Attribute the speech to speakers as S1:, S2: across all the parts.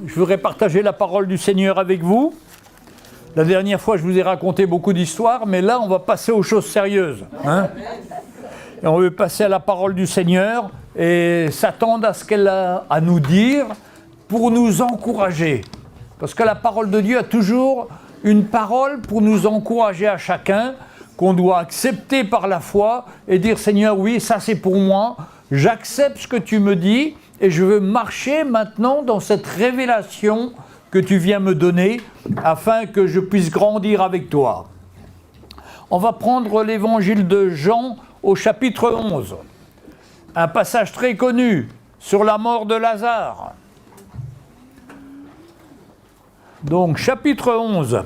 S1: Je voudrais partager la parole du Seigneur avec vous. La dernière fois, je vous ai raconté beaucoup d'histoires, mais là, on va passer aux choses sérieuses. Et on veut passer à la parole du Seigneur et s'attendre à ce qu'elle a à nous dire pour nous encourager. Parce que la parole de Dieu a toujours une parole pour nous encourager à chacun, qu'on doit accepter par la foi et dire « Seigneur, oui, ça c'est pour moi, j'accepte ce que tu me dis et je veux marcher maintenant dans cette révélation que tu viens me donner afin que je puisse grandir avec toi. » On va prendre l'évangile de Jean au chapitre 11, un passage très connu sur la mort de Lazare. Donc chapitre 11,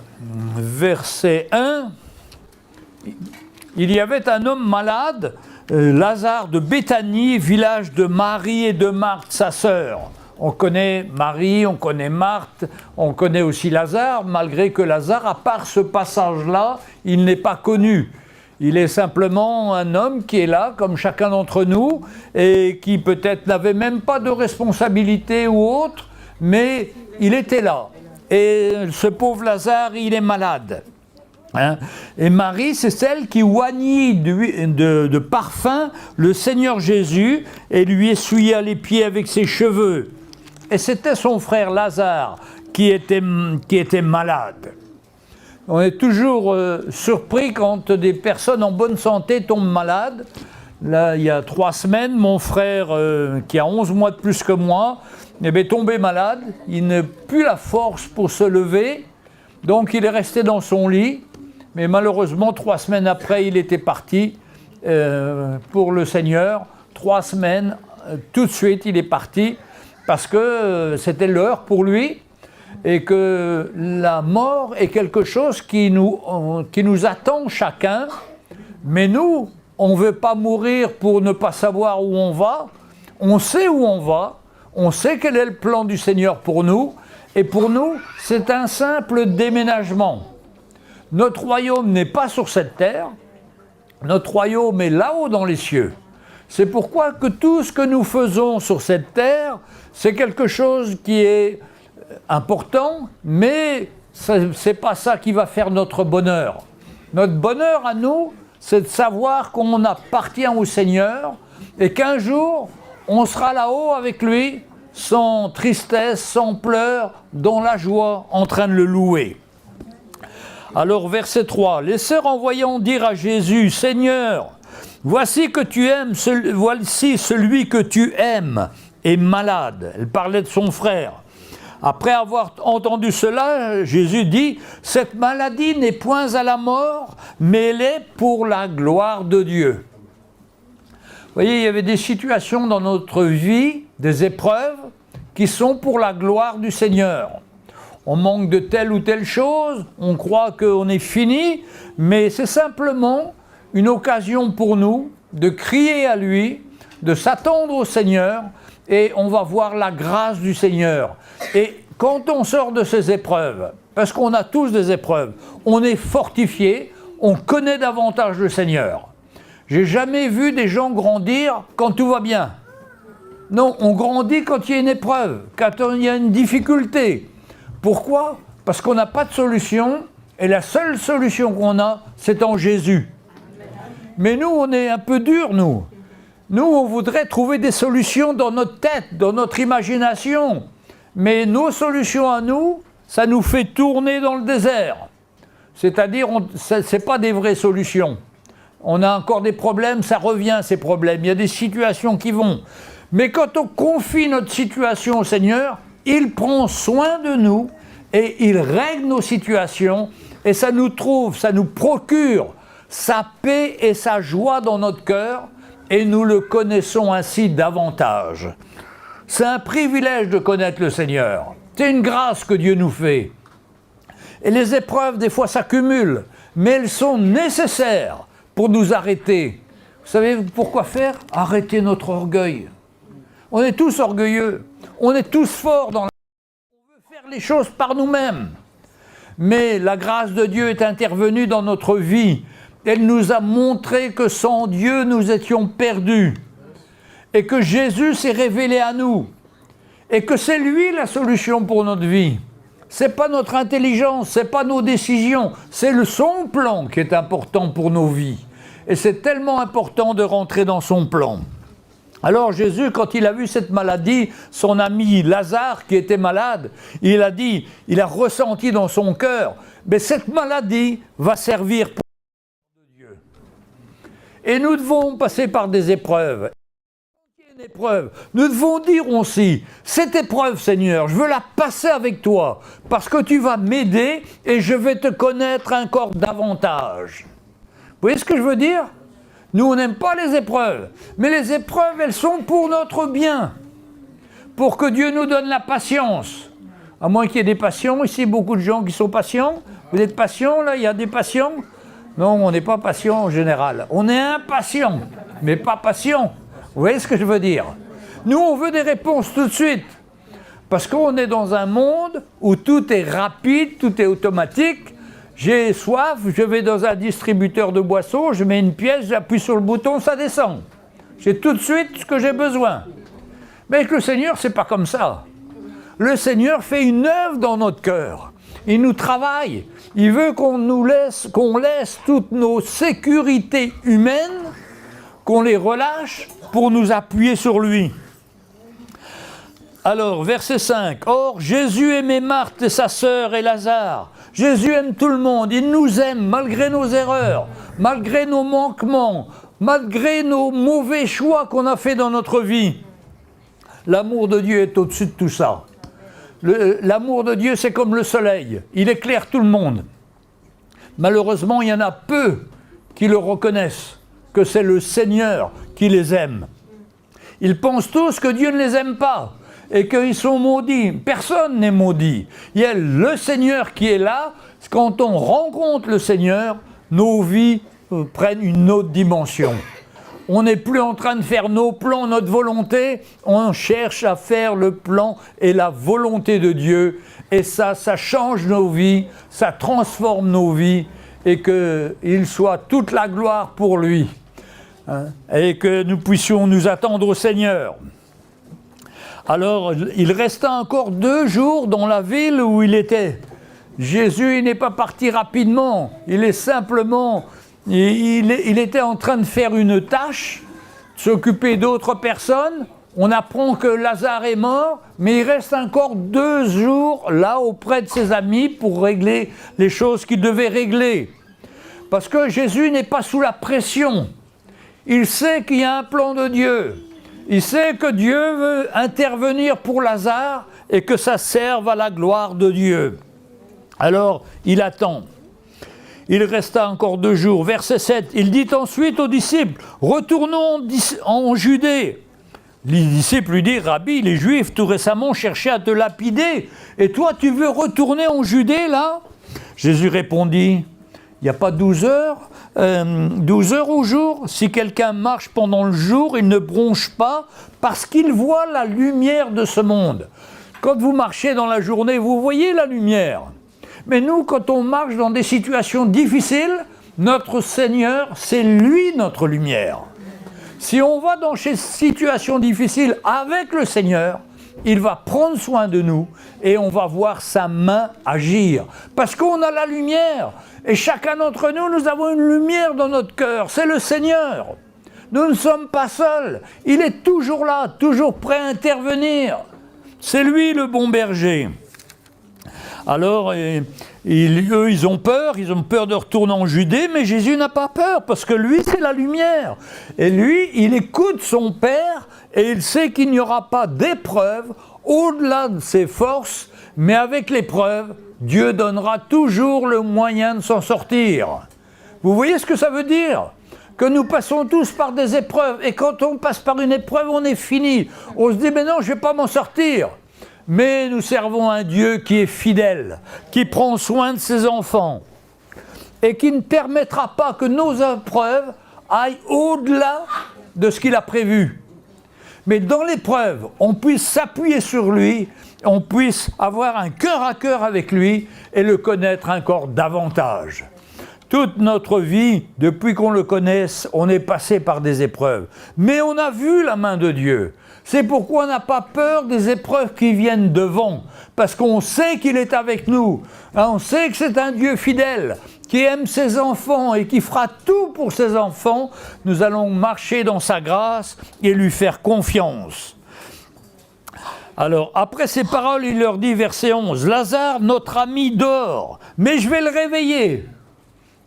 S1: verset 1, il y avait un homme malade, Lazare de Béthanie, village de Marie et de Marthe, sa sœur. On connaît Marie, on connaît Marthe, on connaît aussi Lazare, malgré que Lazare, à part ce passage-là, il n'est pas connu. Il est simplement un homme qui est là, comme chacun d'entre nous, et qui peut-être n'avait même pas de responsabilité ou autre, mais il était là. Et ce pauvre Lazare, il est malade. Et Marie, c'est celle qui oignit de parfum le Seigneur Jésus et lui essuya les pieds avec ses cheveux. Et c'était son frère Lazare qui était malade. On est toujours surpris quand des personnes en bonne santé tombent malades. Là, il y a 3 semaines, mon frère, qui a 11 mois de plus que moi, est tombé malade. Il n'a plus la force pour se lever, donc il est resté dans son lit. Mais malheureusement, 3 semaines après, il était parti pour le Seigneur. 3 semaines, tout de suite, il est parti parce que c'était l'heure pour lui et que la mort est quelque chose qui nous attend chacun. Mais nous, on ne veut pas mourir pour ne pas savoir où on va. On sait où on va. On sait quel est le plan du Seigneur pour nous. Et pour nous, c'est un simple déménagement. Notre royaume n'est pas sur cette terre, notre royaume est là-haut dans les cieux. C'est pourquoi que tout ce que nous faisons sur cette terre, c'est quelque chose qui est important, mais ce n'est pas ça qui va faire notre bonheur. Notre bonheur à nous, c'est de savoir qu'on appartient au Seigneur et qu'un jour, on sera là-haut avec lui, sans tristesse, sans pleurs, dans la joie, en train de le louer. Alors verset 3, les sœurs en voyant dire à Jésus, « Seigneur, voici celui que tu aimes est malade. » Elle parlait de son frère. Après avoir entendu cela, Jésus dit, « Cette maladie n'est point à la mort, mais elle est pour la gloire de Dieu. » Vous voyez, il y avait des situations dans notre vie, des épreuves, qui sont pour la gloire du Seigneur. On manque de telle ou telle chose, on croit qu'on est fini, mais c'est simplement une occasion pour nous de crier à lui, de s'attendre au Seigneur, et on va voir la grâce du Seigneur. Et quand on sort de ces épreuves, parce qu'on a tous des épreuves, on est fortifié, on connaît davantage le Seigneur. J'ai jamais vu des gens grandir quand tout va bien. Non, on grandit quand il y a une épreuve, quand il y a une difficulté. Pourquoi ? Parce qu'on n'a pas de solution, et la seule solution qu'on a, c'est en Jésus. Mais nous, on est un peu durs, nous. Nous, on voudrait trouver des solutions dans notre tête, dans notre imagination. Mais nos solutions à nous, ça nous fait tourner dans le désert. C'est-à-dire, ce n'est pas des vraies solutions. On a encore des problèmes, ça revient, ces problèmes. Il y a des situations qui vont. Mais quand on confie notre situation au Seigneur, il prend soin de nous et il règle nos situations et ça nous procure sa paix et sa joie dans notre cœur et nous le connaissons ainsi davantage. C'est un privilège de connaître le Seigneur. C'est une grâce que Dieu nous fait. Et les épreuves, des fois, s'accumulent, mais elles sont nécessaires pour nous arrêter. Vous savez pourquoi faire ? Arrêter notre orgueil. On est tous orgueilleux. On est tous forts dans la vie. On veut faire les choses par nous-mêmes. Mais la grâce de Dieu est intervenue dans notre vie. Elle nous a montré que sans Dieu, nous étions perdus. Et que Jésus s'est révélé à nous. et que c'est lui la solution pour notre vie. C'est pas notre intelligence, c'est pas nos décisions, c'est son plan qui est important pour nos vies. Et c'est tellement important de rentrer dans son plan. Alors Jésus, quand il a vu cette maladie, son ami Lazare qui était malade, il a ressenti dans son cœur, mais cette maladie va servir pour Dieu. Et nous devons passer par des épreuves. Nous devons dire aussi, cette épreuve, Seigneur, je veux la passer avec toi, parce que tu vas m'aider et je vais te connaître encore davantage. Vous voyez ce que je veux dire ? Nous, on n'aime pas les épreuves, mais les épreuves, elles sont pour notre bien, pour que Dieu nous donne la patience. À moins qu'il y ait des patients, ici, beaucoup de gens qui sont patients. Vous êtes patients, là, il y a des patients ? Non, on n'est pas patient en général. On est impatient, mais pas patient. Vous voyez ce que je veux dire ? Nous, on veut des réponses tout de suite, parce qu'on est dans un monde où tout est rapide, tout est automatique. J'ai soif, je vais dans un distributeur de boissons, je mets une pièce, j'appuie sur le bouton, ça descend. J'ai tout de suite ce que j'ai besoin. Mais avec le Seigneur, c'est pas comme ça. Le Seigneur fait une œuvre dans notre cœur. Il nous travaille. Il veut qu'on laisse toutes nos sécurités humaines, qu'on les relâche pour nous appuyer sur lui. Alors, verset 5. « Or, Jésus aimait Marthe et sa sœur et Lazare. » Jésus aime tout le monde, il nous aime malgré nos erreurs, malgré nos manquements, malgré nos mauvais choix qu'on a fait dans notre vie. L'amour de Dieu est au-dessus de tout ça. L'amour de Dieu, c'est comme le soleil, il éclaire tout le monde. Malheureusement, il y en a peu qui le reconnaissent, que c'est le Seigneur qui les aime. Ils pensent tous que Dieu ne les aime pas et qu'ils sont maudits. Personne n'est maudit. Il y a le Seigneur qui est là. Quand on rencontre le Seigneur, nos vies prennent une autre dimension. On n'est plus en train de faire nos plans, notre volonté. On cherche à faire le plan et la volonté de Dieu. Et ça change nos vies, ça transforme nos vies et qu'il soit toute la gloire pour lui. Et que nous puissions nous attendre au Seigneur. Alors, il resta encore 2 jours dans la ville où il était. Jésus, il n'est pas parti rapidement. Il est simplement... Il était en train de faire une tâche, s'occuper d'autres personnes. On apprend que Lazare est mort, mais il reste encore 2 jours là auprès de ses amis pour régler les choses qu'il devait régler. Parce que Jésus n'est pas sous la pression. Il sait qu'il y a un plan de Dieu. Il sait que Dieu veut intervenir pour Lazare et que ça serve à la gloire de Dieu. Alors, il attend. Il resta encore 2 jours. Verset 7, il dit ensuite aux disciples, « Retournons en Judée. » Les disciples lui disent, « Rabbi, les Juifs tout récemment cherchaient à te lapider. Et toi, tu veux retourner en Judée, là ?» Jésus répondit, « Il n'y a pas 12 heures 12 heures au jour, si quelqu'un marche pendant le jour, il ne bronche pas parce qu'il voit la lumière de ce monde. Quand vous marchez dans la journée, vous voyez la lumière. Mais nous, quand on marche dans des situations difficiles, notre Seigneur, c'est lui notre lumière. Si on va dans ces situations difficiles avec le Seigneur, il va prendre soin de nous et on va voir sa main agir. Parce qu'on a la lumière. Et chacun d'entre nous, nous avons une lumière dans notre cœur. C'est le Seigneur. Nous ne sommes pas seuls. Il est toujours là, toujours prêt à intervenir. C'est lui le bon berger. Alors, eux, ils ont peur de retourner en Judée, mais Jésus n'a pas peur, parce que lui, c'est la lumière. Et lui, il écoute son Père, et il sait qu'il n'y aura pas d'épreuve au-delà de ses forces, mais avec l'épreuve, Dieu donnera toujours le moyen de s'en sortir. Vous voyez ce que ça veut dire ? Que nous passons tous par des épreuves, et quand on passe par une épreuve, on est fini. On se dit, mais non, je ne vais pas m'en sortir. Mais nous servons un Dieu qui est fidèle, qui prend soin de ses enfants, et qui ne permettra pas que nos épreuves aillent au-delà de ce qu'il a prévu. Mais dans l'épreuve, on puisse s'appuyer sur lui, on puisse avoir un cœur à cœur avec lui et le connaître encore davantage. Toute notre vie, depuis qu'on le connaisse, on est passé par des épreuves. Mais on a vu la main de Dieu. C'est pourquoi on n'a pas peur des épreuves qui viennent devant, parce qu'on sait qu'il est avec nous. On sait que c'est un Dieu fidèle, qui aime ses enfants et qui fera tout pour ses enfants. Nous allons marcher dans sa grâce et lui faire confiance. Alors, après ces paroles, il leur dit, verset 11, « Lazare, notre ami, dort, mais je vais le réveiller. »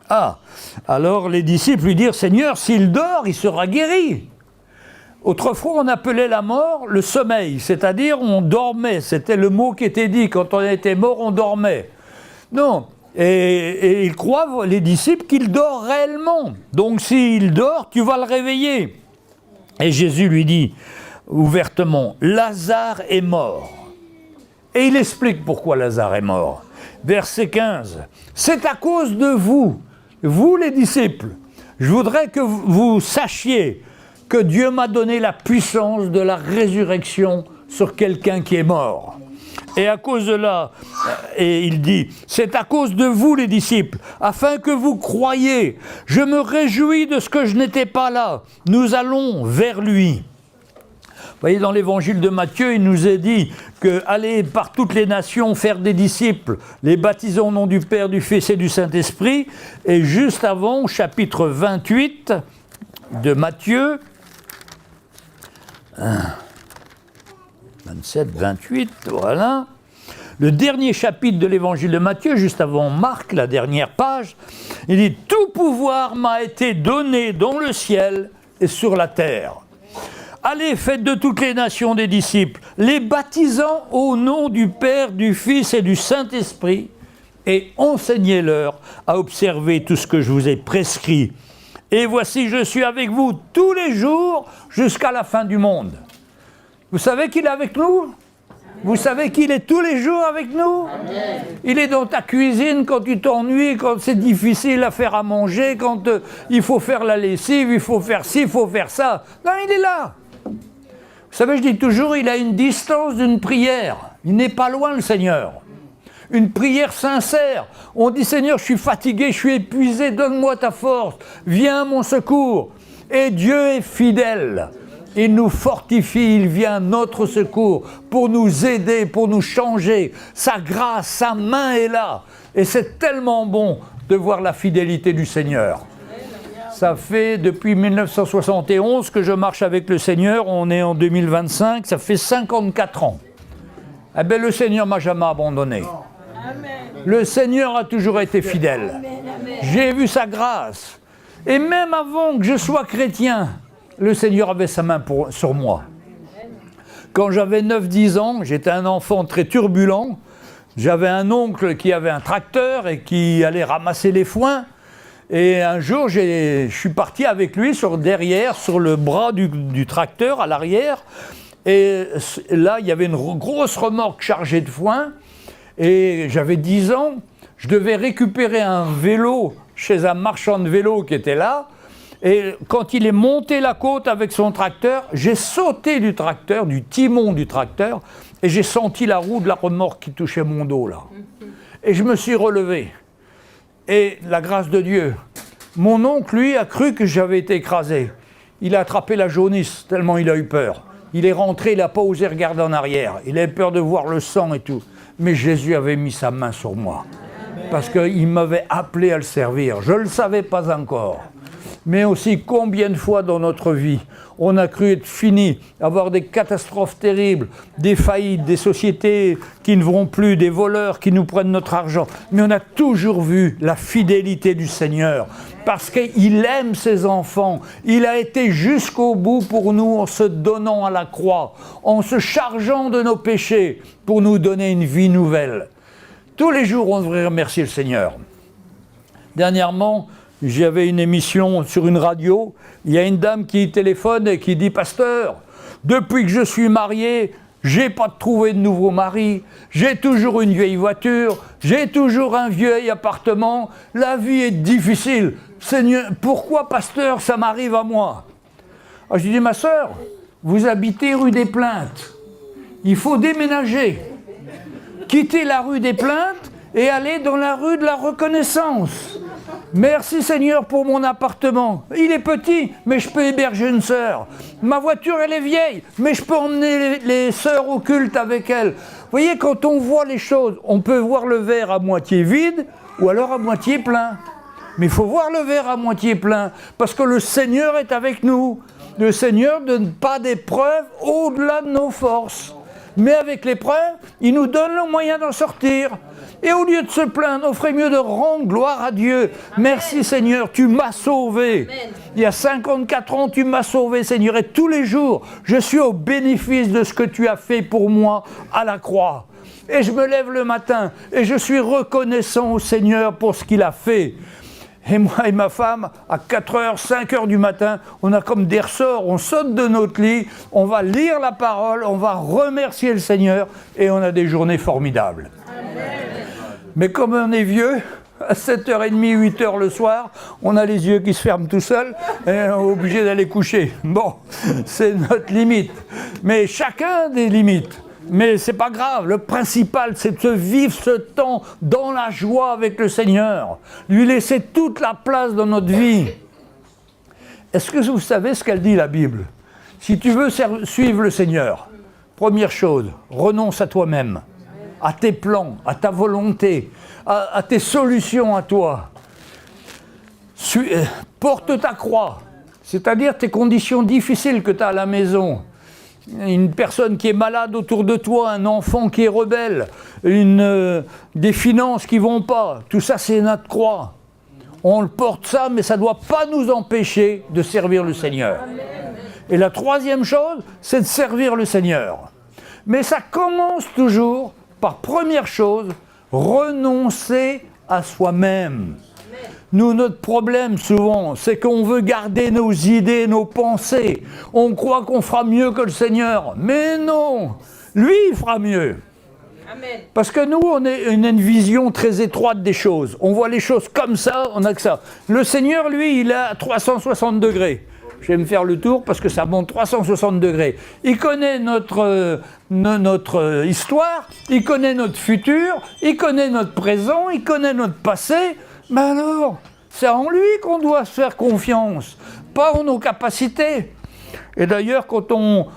S1: Ah, alors les disciples lui dirent, « Seigneur, s'il dort, il sera guéri. » Autrefois, on appelait la mort le sommeil, c'est-à-dire on dormait. C'était le mot qui était dit. Quand on était mort, on dormait. Non. Et ils croient, les disciples, qu'il dort réellement. Donc s'il dort, tu vas le réveiller. Et Jésus lui dit ouvertement, Lazare est mort. Et il explique pourquoi Lazare est mort. Verset 15. C'est à cause de vous, vous les disciples. Je voudrais que vous sachiez que Dieu m'a donné la puissance de la résurrection sur quelqu'un qui est mort. Et à cause de là, et il dit, c'est à cause de vous les disciples, afin que vous croyiez. Je me réjouis de ce que je n'étais pas là. Nous allons vers lui. Vous voyez, dans l'évangile de Matthieu, il nous est dit que allez par toutes les nations faire des disciples, les baptisons au nom du Père, du Fils et du Saint-Esprit. Et juste avant, au chapitre 28 de Matthieu, 27, 28, voilà. Le dernier chapitre de l'évangile de Matthieu, juste avant Marc, la dernière page, il dit « Tout pouvoir m'a été donné dans le ciel et sur la terre. Allez, faites de toutes les nations des disciples, les baptisant au nom du Père, du Fils et du Saint-Esprit, et enseignez-leur à observer tout ce que je vous ai prescrit. Et voici, je suis avec vous tous les jours jusqu'à la fin du monde. » Vous savez qu'il est avec nous? Vous savez qu'il est tous les jours avec nous? Amen. Il est dans ta cuisine quand tu t'ennuies, quand c'est difficile à faire à manger, quand il faut faire la lessive, il faut faire ci, il faut faire ça. Non, il est là. Vous savez, je dis toujours, il a une distance d'une prière. Il n'est pas loin, le Seigneur. Une prière sincère. On dit, Seigneur, je suis fatigué, je suis épuisé, donne-moi ta force. Viens à mon secours. Et Dieu est fidèle. Il nous fortifie, il vient à notre secours pour nous aider, pour nous changer. Sa grâce, sa main est là. Et c'est tellement bon de voir la fidélité du Seigneur. Ça fait depuis 1971 que je marche avec le Seigneur. On est en 2025, ça fait 54 ans. Eh bien, le Seigneur ne m'a jamais abandonné. Le Seigneur a toujours été fidèle. J'ai vu sa grâce. Et même avant que je sois chrétien, le Seigneur avait sa main sur moi. Quand j'avais 9-10 ans, j'étais un enfant très turbulent. J'avais un oncle qui avait un tracteur et qui allait ramasser les foins. Et un jour, je suis parti avec lui derrière, sur le bras du tracteur, à l'arrière. Et là, il y avait une grosse remorque chargée de foin. Et j'avais 10 ans. Je devais récupérer un vélo chez un marchand de vélo qui était là. Et quand il est monté la côte avec son tracteur, j'ai sauté du tracteur, du timon du tracteur, et j'ai senti la roue de la remorque qui touchait mon dos, là. Et je me suis relevé. Et la grâce de Dieu. Mon oncle, lui, a cru que j'avais été écrasé. Il a attrapé la jaunisse, tellement il a eu peur. Il est rentré, il n'a pas osé regarder en arrière. Il avait peur de voir le sang et tout. Mais Jésus avait mis sa main sur moi. Parce qu'il m'avait appelé à le servir. Je ne le savais pas encore. Mais aussi combien de fois dans notre vie, on a cru être fini, avoir des catastrophes terribles, des faillites, des sociétés qui ne vont plus, des voleurs qui nous prennent notre argent. Mais on a toujours vu la fidélité du Seigneur, parce qu'il aime ses enfants. Il a été jusqu'au bout pour nous en se donnant à la croix, en se chargeant de nos péchés pour nous donner une vie nouvelle. Tous les jours, on devrait remercier le Seigneur. Dernièrement, j'avais une émission sur une radio, il y a une dame qui téléphone et qui dit « Pasteur, depuis que je suis marié, j'ai pas trouvé de nouveau mari, j'ai toujours une vieille voiture, j'ai toujours un vieil appartement, la vie est difficile. Seigneur, pourquoi, pasteur, ça m'arrive à moi ?» Alors, je lui dis « Ma sœur, vous habitez rue des Plaintes, il faut déménager, quitter la rue des Plaintes et aller dans la rue de la Reconnaissance. » Merci Seigneur pour mon appartement. Il est petit, mais je peux héberger une sœur. Ma voiture, elle est vieille, mais je peux emmener les sœurs au culte avec elle. Vous voyez, quand on voit les choses, on peut voir le verre à moitié vide ou alors à moitié plein. Mais il faut voir le verre à moitié plein, parce que le Seigneur est avec nous. Le Seigneur ne donne pas d'épreuves au-delà de nos forces. Mais avec l'épreuve, il nous donne le moyen d'en sortir. Et au lieu de se plaindre, on ferait mieux de rendre gloire à Dieu. Amen. Merci Seigneur, tu m'as sauvé. Amen. Il y a 54 ans, tu m'as sauvé Seigneur. Et tous les jours, je suis au bénéfice de ce que tu as fait pour moi à la croix. Et je me lève le matin et je suis reconnaissant au Seigneur pour ce qu'il a fait. Et moi et ma femme, à 4h, 5h du matin, on a comme des ressorts, on saute de notre lit, on va lire la parole, on va remercier le Seigneur et on a des journées formidables. Amen. Mais comme on est vieux, à 7h30, 8h le soir, on a les yeux qui se ferment tout seuls et on est obligé d'aller coucher. Bon, c'est notre limite. Mais chacun a des limites. Mais c'est pas grave, le principal c'est de vivre ce temps dans la joie avec le Seigneur, lui laisser toute la place dans notre vie. Est-ce que vous savez ce qu'elle dit la Bible? Si tu veux suivre le Seigneur, première chose, renonce à toi-même, à tes plans, à ta volonté, à tes solutions à toi. Porte ta croix, c'est-à-dire tes conditions difficiles que tu as à la maison. Une personne qui est malade autour de toi, un enfant qui est rebelle, des finances qui ne vont pas, tout ça c'est notre croix. On le porte ça, mais ça ne doit pas nous empêcher de servir le Seigneur. Et la troisième chose, c'est de servir le Seigneur. Mais ça commence toujours par première chose, renoncer à soi-même. Nous, notre problème souvent, c'est qu'on veut garder nos idées, nos pensées. On croit qu'on fera mieux que le Seigneur. Mais non, lui, il fera mieux. Amen. Parce que nous, on a une vision très étroite des choses. On voit les choses comme ça, on n'a que ça. Le Seigneur, lui, il est à 360 degrés. Je vais me faire le tour parce que ça monte 360 degrés. Il connaît notre histoire, il connaît notre futur, il connaît notre présent, il connaît notre passé. Mais alors, c'est en lui qu'on doit se faire confiance, pas en nos capacités. Et d'ailleurs, quand on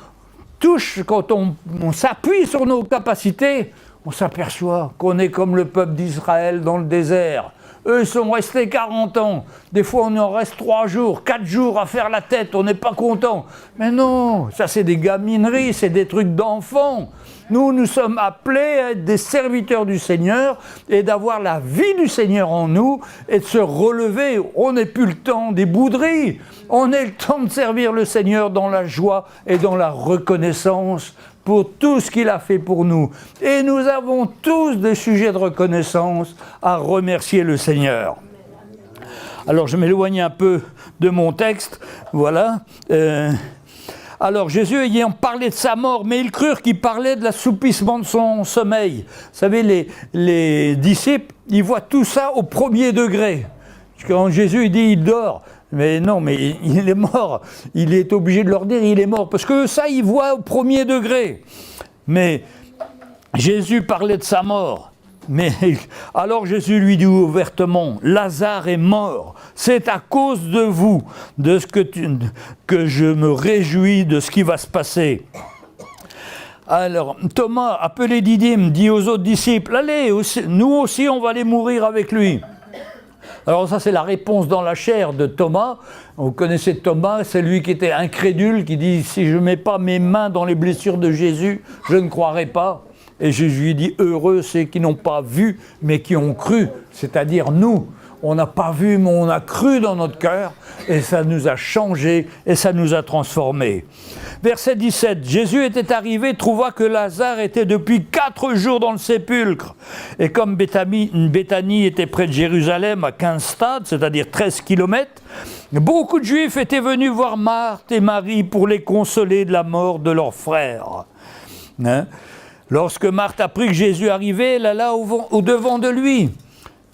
S1: s'appuie sur nos capacités, on s'aperçoit qu'on est comme le peuple d'Israël dans le désert. Eux, ils sont restés 40 ans. Des fois, on en reste 3 jours, 4 jours à faire la tête, on n'est pas content. Mais non, ça c'est des gamineries, c'est des trucs d'enfants. Nous sommes appelés à être des serviteurs du Seigneur et d'avoir la vie du Seigneur en nous et de se relever. On n'est plus le temps des bouderies. On est le temps de servir le Seigneur dans la joie et dans la reconnaissance pour tout ce qu'il a fait pour nous. Et nous avons tous des sujets de reconnaissance à remercier le Seigneur. Alors je m'éloigne un peu de mon texte, voilà. Alors Jésus ayant parlé de sa mort, mais ils crurent qu'il parlait de l'assoupissement de son sommeil. Vous savez, les disciples, ils voient tout ça au premier degré. Quand Jésus dit il dort, mais non, mais il est mort. Il est obligé de leur dire il est mort, parce que ça, ils voient au premier degré. Mais Jésus parlait de sa mort. Mais alors Jésus lui dit ouvertement, Lazare est mort, c'est à cause de vous, que je me réjouis de ce qui va se passer. Alors Thomas, appelé Didyme, dit aux autres disciples, allez, nous aussi on va aller mourir avec lui. Alors ça c'est la réponse dans la chair de Thomas. Vous connaissez Thomas, c'est lui qui était incrédule, qui dit, si je ne mets pas mes mains dans les blessures de Jésus, je ne croirai pas. Et Jésus lui dit, heureux ceux qui n'ont pas vu, mais qui ont cru, c'est-à-dire nous. On n'a pas vu, mais on a cru dans notre cœur, et ça nous a changé, et ça nous a transformés. Verset 17, Jésus était arrivé, trouva que Lazare était depuis 4 jours dans le sépulcre. Et comme Béthanie était près de Jérusalem, à 15 stades, c'est-à-dire 13 kilomètres, beaucoup de Juifs étaient venus voir Marthe et Marie pour les consoler de la mort de leur frère. Lorsque Marthe apprit que Jésus arrivait, elle alla au devant de lui,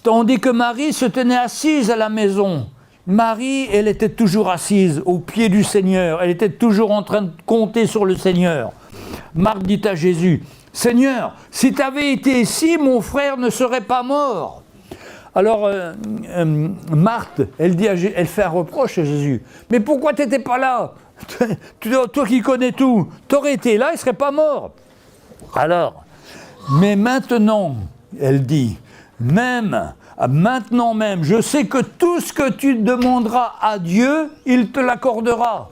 S1: tandis que Marie se tenait assise à la maison. Marie, elle était toujours assise au pied du Seigneur, elle était toujours en train de compter sur le Seigneur. Marthe dit à Jésus, « Seigneur, si tu avais été ici, mon frère ne serait pas mort. » Alors, Marthe, elle fait un reproche à Jésus. Mais pourquoi tu n'étais pas là? Toi qui connais tout, tu aurais été là, il ne serait pas mort. Alors, mais maintenant, elle dit, maintenant même, je sais que tout ce que tu demanderas à Dieu, il te l'accordera.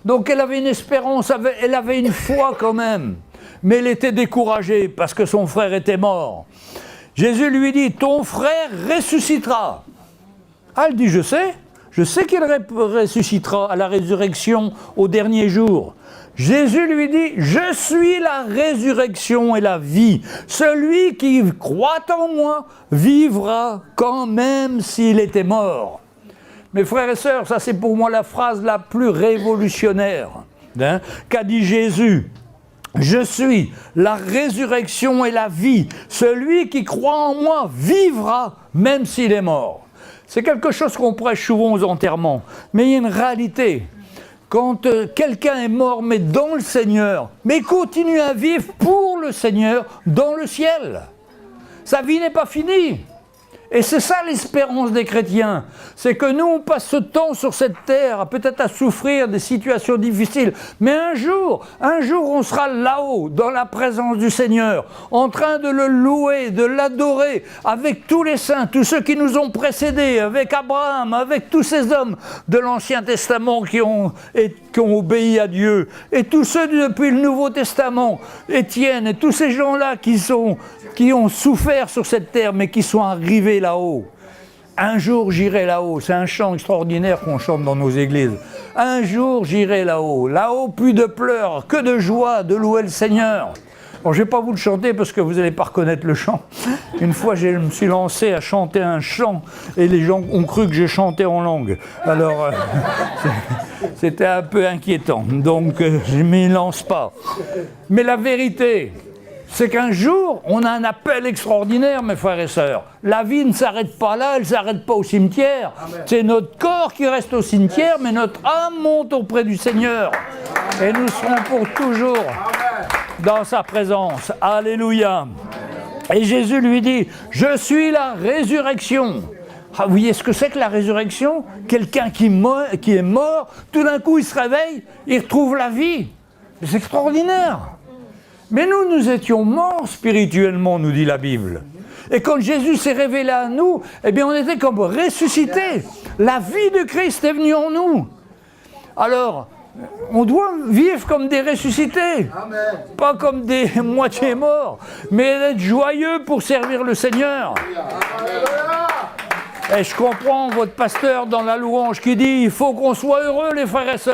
S1: Donc elle avait une espérance, elle avait une foi quand même. Mais elle était découragée parce que son frère était mort. Jésus lui dit, ton frère ressuscitera. Ah, elle dit, je sais qu'il ressuscitera à la résurrection au dernier jour. Jésus lui dit, je suis la résurrection et la vie. Celui qui croit en moi vivra quand même s'il était mort. Mes frères et sœurs, ça c'est pour moi la phrase la plus révolutionnaire qu'a dit Jésus. Je suis la résurrection et la vie. Celui qui croit en moi vivra même s'il est mort. C'est quelque chose qu'on prêche souvent aux enterrements. Mais il y a une réalité. Quand quelqu'un est mort, mais dans le Seigneur, mais continue à vivre pour le Seigneur dans le ciel. Sa vie n'est pas finie. Et c'est ça l'espérance des chrétiens. C'est que nous, on passe ce temps sur cette terre, peut-être à souffrir des situations difficiles. Mais un jour, on sera là-haut, dans la présence du Seigneur, en train de le louer, de l'adorer, avec tous les saints, tous ceux qui nous ont précédés, avec Abraham, avec tous ces hommes de l'Ancien Testament qui ont obéi à Dieu, et tous ceux depuis le Nouveau Testament, Étienne, et tous ces gens-là qui ont souffert sur cette terre, mais qui sont arrivés là-haut. Un jour j'irai là-haut. C'est un chant extraordinaire qu'on chante dans nos églises. Un jour j'irai là-haut. Là-haut, plus de pleurs, que de joie de louer le Seigneur. Bon, je ne vais pas vous le chanter parce que vous n'allez pas reconnaître le chant. Une fois, je me suis lancé à chanter un chant et les gens ont cru que j'ai chanté en langue. Alors, c'était un peu inquiétant. Donc, je ne m'y lance pas. Mais la vérité, c'est qu'un jour, on a un appel extraordinaire, mes frères et sœurs. La vie ne s'arrête pas là, elle ne s'arrête pas au cimetière. Amen. C'est notre corps qui reste au cimetière, mais notre âme monte auprès du Seigneur. Et nous serons pour toujours dans sa présence. Alléluia. Et Jésus lui dit, je suis la résurrection. Ah, vous voyez ce que c'est que la résurrection? Quelqu'un qui est mort, tout d'un coup il se réveille, il retrouve la vie. C'est extraordinaire. Mais nous étions morts spirituellement, nous dit la Bible. Et quand Jésus s'est révélé à nous, eh bien on était comme ressuscités. La vie de Christ est venue en nous. Alors, on doit vivre comme des ressuscités. Amen. Pas comme des moitié morts, mais être joyeux pour servir le Seigneur. Amen. Et je comprends votre pasteur dans la louange qui dit, il faut qu'on soit heureux les frères et sœurs.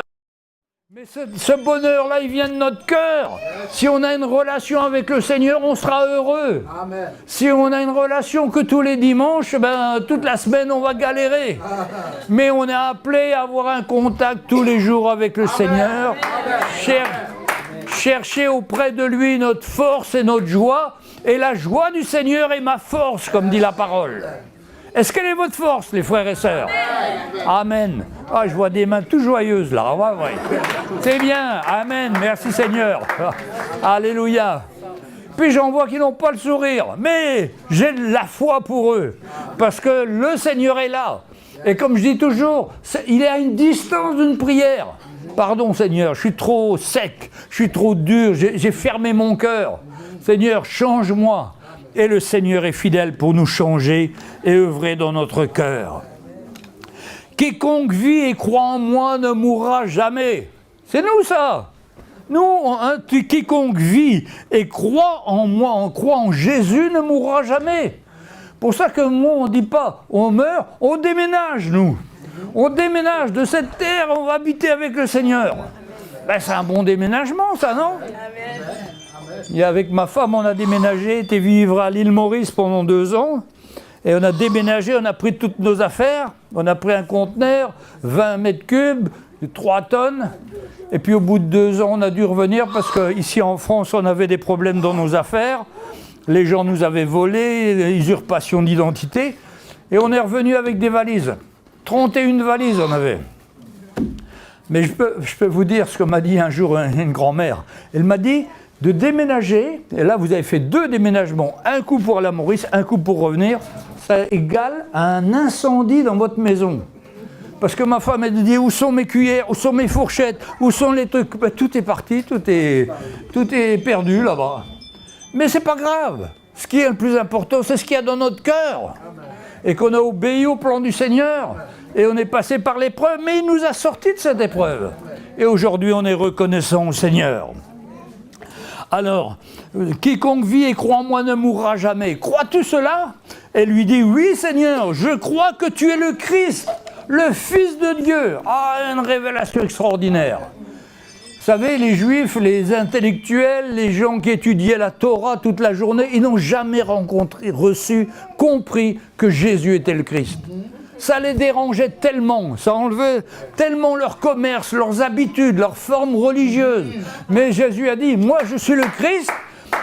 S1: Mais ce bonheur-là, il vient de notre cœur. Si on a une relation avec le Seigneur, on sera heureux. Amen. Si on a une relation que tous les dimanches, toute la semaine, on va galérer. Mais on est appelé à avoir un contact tous les jours avec le Seigneur. Chercher auprès de lui notre force et notre joie. Et la joie du Seigneur est ma force, comme dit la parole. Est-ce quelle est votre force, les frères et sœurs? Amen. Ah, je vois des mains tout joyeuses là. Ouais. C'est bien. Amen. Merci Seigneur. Alléluia. Puis j'en vois qui n'ont pas le sourire. Mais j'ai de la foi pour eux. Parce que le Seigneur est là. Et comme je dis toujours, il est à une distance d'une prière. Pardon Seigneur, je suis trop sec. Je suis trop dur. J'ai fermé mon cœur. Seigneur, change-moi. Et le Seigneur est fidèle pour nous changer et œuvrer dans notre cœur. Quiconque vit et croit en moi ne mourra jamais. C'est nous ça. Nous, quiconque vit et croit en moi, croit en Jésus ne mourra jamais. Pour ça que moi on ne dit pas on meurt, on déménage nous. On déménage de cette terre, on va habiter avec le Seigneur. C'est un bon déménagement ça, non? Amen. Et avec ma femme, on a déménagé, été vivre à l'île Maurice pendant 2 ans. Et on a déménagé, on a pris toutes nos affaires. On a pris un conteneur, 20 mètres cubes, 3 tonnes. Et puis au bout de 2 ans, on a dû revenir parce qu'ici en France, on avait des problèmes dans nos affaires. Les gens nous avaient volé, usurpation d'identité. Et on est revenu avec des valises. 31 valises on avait. Mais je peux vous dire ce que m'a dit un jour une grand-mère. Elle m'a dit... de déménager, et là vous avez fait 2 déménagements, un coup pour la Maurice, un coup pour revenir, ça égale à un incendie dans votre maison. Parce que ma femme, elle dit, où sont mes cuillères, où sont mes fourchettes, où sont les trucs, ben, tout est parti, tout est perdu là-bas. Mais c'est pas grave. Ce qui est le plus important, c'est ce qu'il y a dans notre cœur. Et qu'on a obéi au plan du Seigneur. Et on est passé par l'épreuve, mais il nous a sortis de cette épreuve. Et aujourd'hui, on est reconnaissant au Seigneur. Alors, quiconque vit et croit en moi ne mourra jamais. Crois-tu cela? Elle lui dit, oui Seigneur, je crois que tu es le Christ, le Fils de Dieu. Ah, une révélation extraordinaire. Vous savez, les Juifs, les intellectuels, les gens qui étudiaient la Torah toute la journée, ils n'ont jamais compris que Jésus était le Christ. Ça les dérangeait tellement, ça enlevait tellement leur commerce, leurs habitudes, leurs formes religieuses. Mais Jésus a dit, moi je suis le Christ.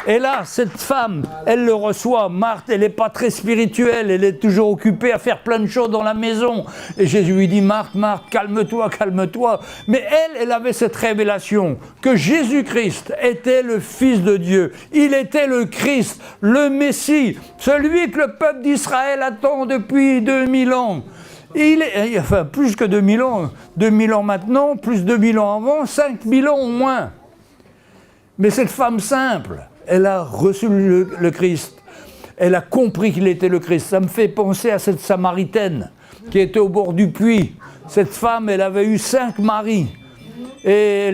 S1: Et là, cette femme, elle le reçoit. Marthe, elle n'est pas très spirituelle, elle est toujours occupée à faire plein de choses dans la maison. Et Jésus lui dit, Marthe, Marthe, calme-toi, calme-toi. Mais elle avait cette révélation que Jésus-Christ était le Fils de Dieu. Il était le Christ, le Messie, celui que le peuple d'Israël attend depuis 2000 ans. Enfin, plus que 2000 ans. 2000 ans maintenant, plus 2000 ans avant, 5000 ans au moins. Mais cette femme simple, elle a reçu le Christ. Elle a compris qu'il était le Christ. Ça me fait penser à cette Samaritaine qui était au bord du puits. Cette femme, elle avait eu 5 maris. Et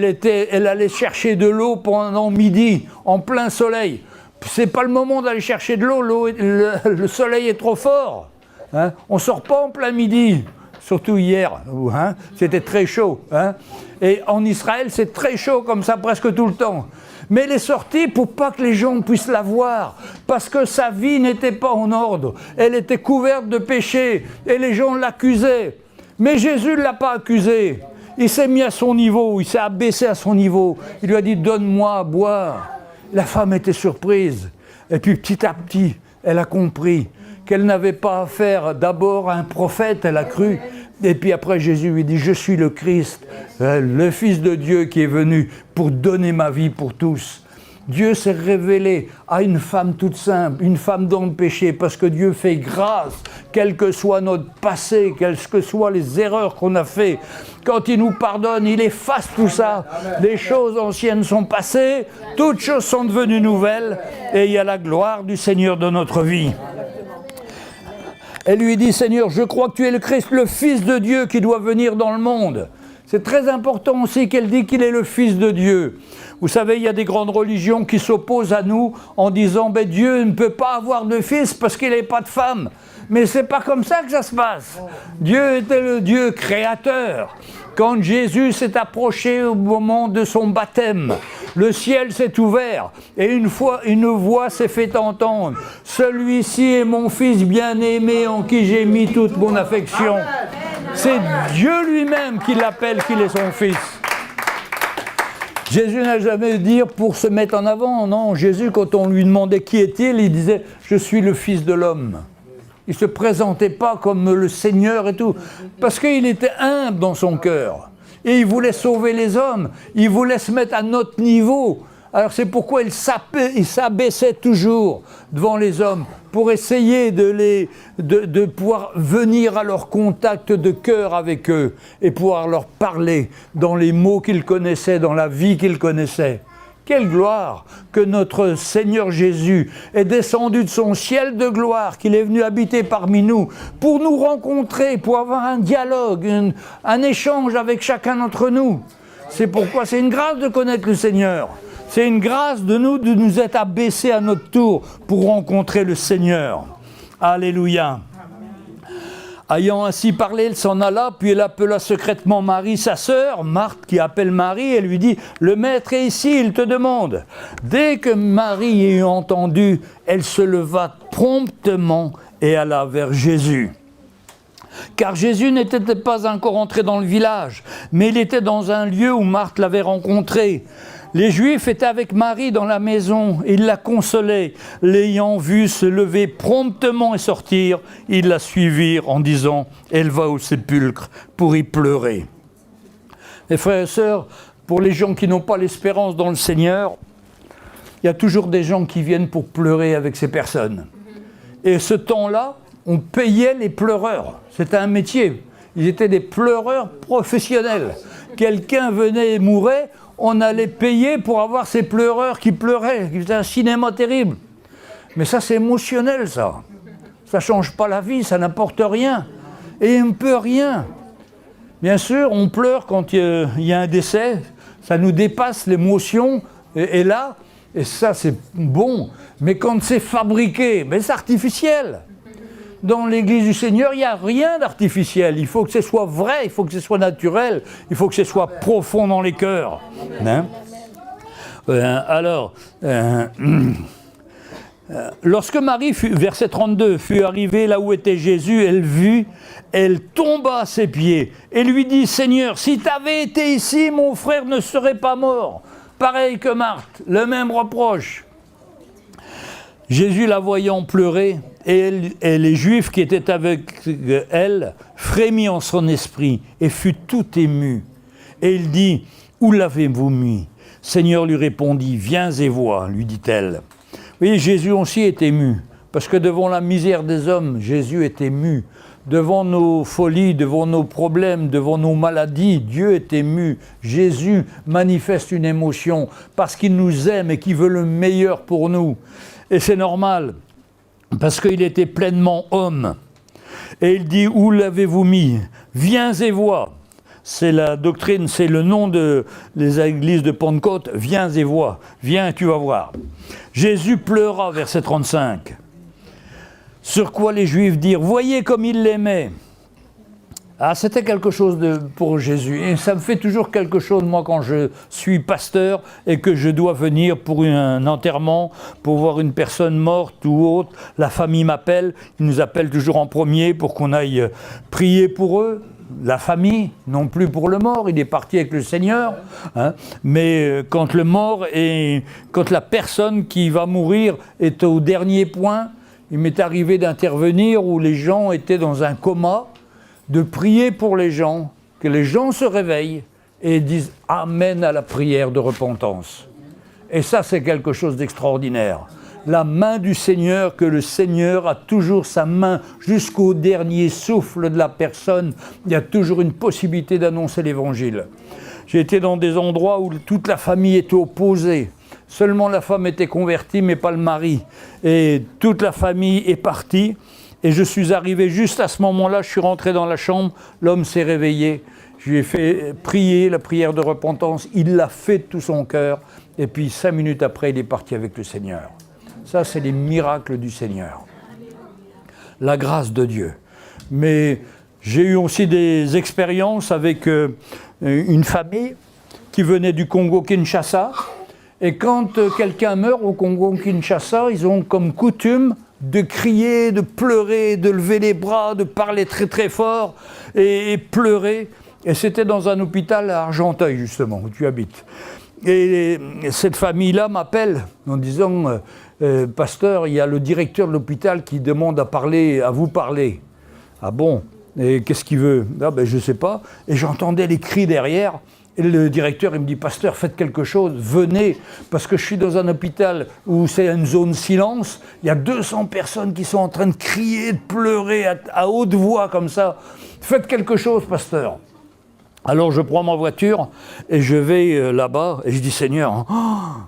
S1: elle allait chercher de l'eau pendant midi, en plein soleil. C'est pas le moment d'aller chercher de l'eau, le soleil est trop fort. Hein? On ne sort pas en plein midi. Surtout hier, hein? C'était très chaud. Hein? Et en Israël, c'est très chaud comme ça presque tout le temps. Mais elle est sortie pour pas que les gens puissent la voir, parce que sa vie n'était pas en ordre. Elle était couverte de péché, et les gens l'accusaient. Mais Jésus ne l'a pas accusée. Il s'est mis à son niveau, il s'est abaissé à son niveau. Il lui a dit, donne-moi à boire. La femme était surprise. Et puis petit à petit, elle a compris qu'elle n'avait pas affaire d'abord à un prophète, elle a cru. Et puis après, Jésus lui dit, je suis le Christ, le Fils de Dieu qui est venu pour donner ma vie pour tous. Dieu s'est révélé à une femme toute simple, une femme dans le péché, parce que Dieu fait grâce, quel que soit notre passé, quelles que soient les erreurs qu'on a faites. Quand il nous pardonne, il efface tout ça. Les choses anciennes sont passées, toutes choses sont devenues nouvelles, et il y a la gloire du Seigneur dans notre vie. Elle lui dit, Seigneur, je crois que tu es le Christ, le Fils de Dieu qui doit venir dans le monde. C'est très important aussi qu'elle dit qu'il est le Fils de Dieu. Vous savez, il y a des grandes religions qui s'opposent à nous en disant, ben, Dieu ne peut pas avoir de fils parce qu'il n'est pas de femme. Mais ce n'est pas comme ça que ça se passe. Dieu était le Dieu créateur. Quand Jésus s'est approché au moment de son baptême, le ciel s'est ouvert et une voix s'est fait entendre. Celui-ci est mon fils bien-aimé en qui j'ai mis toute mon affection. C'est Dieu lui-même qui l'appelle qu'il est son fils. Jésus n'a jamais dit pour se mettre en avant. Non, Jésus, quand on lui demandait qui est-il, il disait « Je suis le Fils de l'homme ». Il ne se présentait pas comme le Seigneur et tout, parce qu'il était humble dans son cœur. Et il voulait sauver les hommes, il voulait se mettre à notre niveau. Alors c'est pourquoi il s'abaissait toujours devant les hommes, pour essayer de pouvoir venir à leur contact de cœur avec eux, et pouvoir leur parler dans les mots qu'ils connaissaient, dans la vie qu'ils connaissaient. Quelle gloire que notre Seigneur Jésus est descendu de son ciel de gloire, qu'il est venu habiter parmi nous, pour nous rencontrer, pour avoir un dialogue, un échange avec chacun d'entre nous. C'est pourquoi c'est une grâce de connaître le Seigneur. C'est une grâce de nous être abaissés à notre tour pour rencontrer le Seigneur. Alléluia. Ayant ainsi parlé, elle s'en alla, puis elle appela secrètement Marie, sa sœur, Marthe, qui appelle Marie, et lui dit « Le maître est ici, il te demande. » Dès que Marie eut entendu, elle se leva promptement et alla vers Jésus. Car Jésus n'était pas encore entré dans le village, mais il était dans un lieu où Marthe l'avait rencontré. Les Juifs étaient avec Marie dans la maison, ils la consolaient. L'ayant vue se lever promptement et sortir, ils la suivirent en disant « Elle va au sépulcre pour y pleurer ». Mes frères et sœurs, pour les gens qui n'ont pas l'espérance dans le Seigneur, il y a toujours des gens qui viennent pour pleurer avec ces personnes. Et ce temps-là, on payait les pleureurs. C'était un métier. Ils étaient des pleureurs professionnels. Quelqu'un venait et mourait, on allait payer pour avoir ces pleureurs qui pleuraient. C'était un cinéma terrible. Mais ça, c'est émotionnel, ça. Ça ne change pas la vie, ça n'apporte rien. Et on ne peut rien. Bien sûr, on pleure quand il y a un décès. Ça nous dépasse l'émotion. Et là, et ça, c'est bon. Mais quand c'est fabriqué, ben, c'est artificiel. Dans l'Église du Seigneur, il n'y a rien d'artificiel. Il faut que ce soit vrai, il faut que ce soit naturel, il faut que ce soit profond dans les cœurs. Hein? Lorsque Marie, verset 32, fut arrivée là où était Jésus, elle vit, elle tomba à ses pieds et lui dit, Seigneur, si tu avais été ici, mon frère ne serait pas mort. Pareil que Marthe, le même reproche. Jésus, la voyant pleurer, et les Juifs qui étaient avec elle, frémit en son esprit et fut tout ému. Et il dit, où l'avez-vous mis? Seigneur lui répondit, viens et vois, lui dit-elle. Vous voyez, Jésus aussi est ému, parce que devant la misère des hommes, Jésus est ému. Devant nos folies, devant nos problèmes, devant nos maladies, Dieu est ému. Jésus manifeste une émotion parce qu'il nous aime et qu'il veut le meilleur pour nous. Et c'est normal, parce qu'il était pleinement homme. Et il dit, où l'avez-vous mis? Viens et vois. C'est la doctrine, c'est le nom des églises de Pentecôte. Viens et vois. Viens, tu vas voir. Jésus pleura, verset 35. Sur quoi les Juifs dirent, voyez comme il l'aimait. Ah, c'était quelque chose pour Jésus. Et ça me fait toujours quelque chose, moi, quand je suis pasteur et que je dois venir pour un enterrement, pour voir une personne morte ou autre. La famille m'appelle, ils nous appellent toujours en premier pour qu'on aille prier pour eux. La famille, non plus pour le mort, il est parti avec le Seigneur. Hein, mais quand le mort et quand la personne qui va mourir est au dernier point, il m'est arrivé d'intervenir où les gens étaient dans un coma, de prier pour les gens, que les gens se réveillent et disent « Amen » à la prière de repentance. Et ça, c'est quelque chose d'extraordinaire. La main du Seigneur, que le Seigneur a toujours sa main jusqu'au dernier souffle de la personne. Il y a toujours une possibilité d'annoncer l'Évangile. J'ai été dans des endroits où toute la famille était opposée. Seulement la femme était convertie, mais pas le mari. Et toute la famille est partie. Et je suis arrivé juste à ce moment-là, je suis rentré dans la chambre, l'homme s'est réveillé. Je lui ai fait prier la prière de repentance. Il l'a fait de tout son cœur. Et puis 5 minutes après, il est parti avec le Seigneur. Ça, c'est les miracles du Seigneur. La grâce de Dieu. Mais j'ai eu aussi des expériences avec une famille qui venait du Congo-Kinshasa. Et quand quelqu'un meurt au Congo-Kinshasa, ils ont comme coutume de crier, de pleurer, de lever les bras, de parler très très fort et pleurer. Et c'était dans un hôpital à Argenteuil, justement, où tu habites. Et cette famille-là m'appelle en disant pasteur, il y a le directeur de l'hôpital qui demande à vous parler. Ah bon? Et qu'est-ce qu'il veut? Ah ben je ne sais pas. Et j'entendais les cris derrière. Et le directeur, il me dit, pasteur, faites quelque chose, venez, parce que je suis dans un hôpital où c'est une zone silence, il y a 200 personnes qui sont en train de crier, de pleurer à haute voix comme ça. Faites quelque chose, pasteur. Alors je prends ma voiture et je vais là-bas et je dis, Seigneur,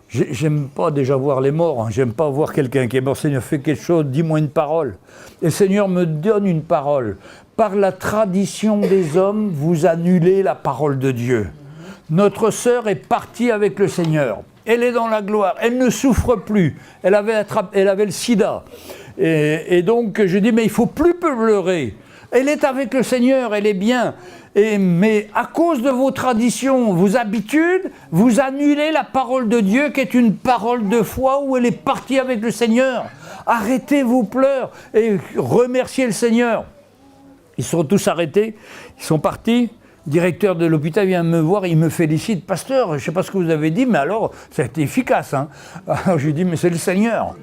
S1: j'aime pas déjà voir les morts, j'aime pas voir quelqu'un qui est mort. Seigneur, fais quelque chose, dis-moi une parole. Et le Seigneur me donne une parole. Par la tradition des hommes, vous annulez la parole de Dieu. Notre sœur est partie avec le Seigneur. Elle est dans la gloire. Elle ne souffre plus. Elle avait le sida. Et donc, je dis, mais il ne faut plus pleurer. Elle est avec le Seigneur, elle est bien. Mais à cause de vos traditions, vos habitudes, vous annulez la parole de Dieu qui est une parole de foi où elle est partie avec le Seigneur. Arrêtez vos pleurs et remerciez le Seigneur. Ils sont tous arrêtés, ils sont partis. Le directeur de l'hôpital vient me voir, il me félicite. Pasteur, je ne sais pas ce que vous avez dit, mais alors, ça a été efficace. Hein. Alors je lui dis, mais c'est le Seigneur.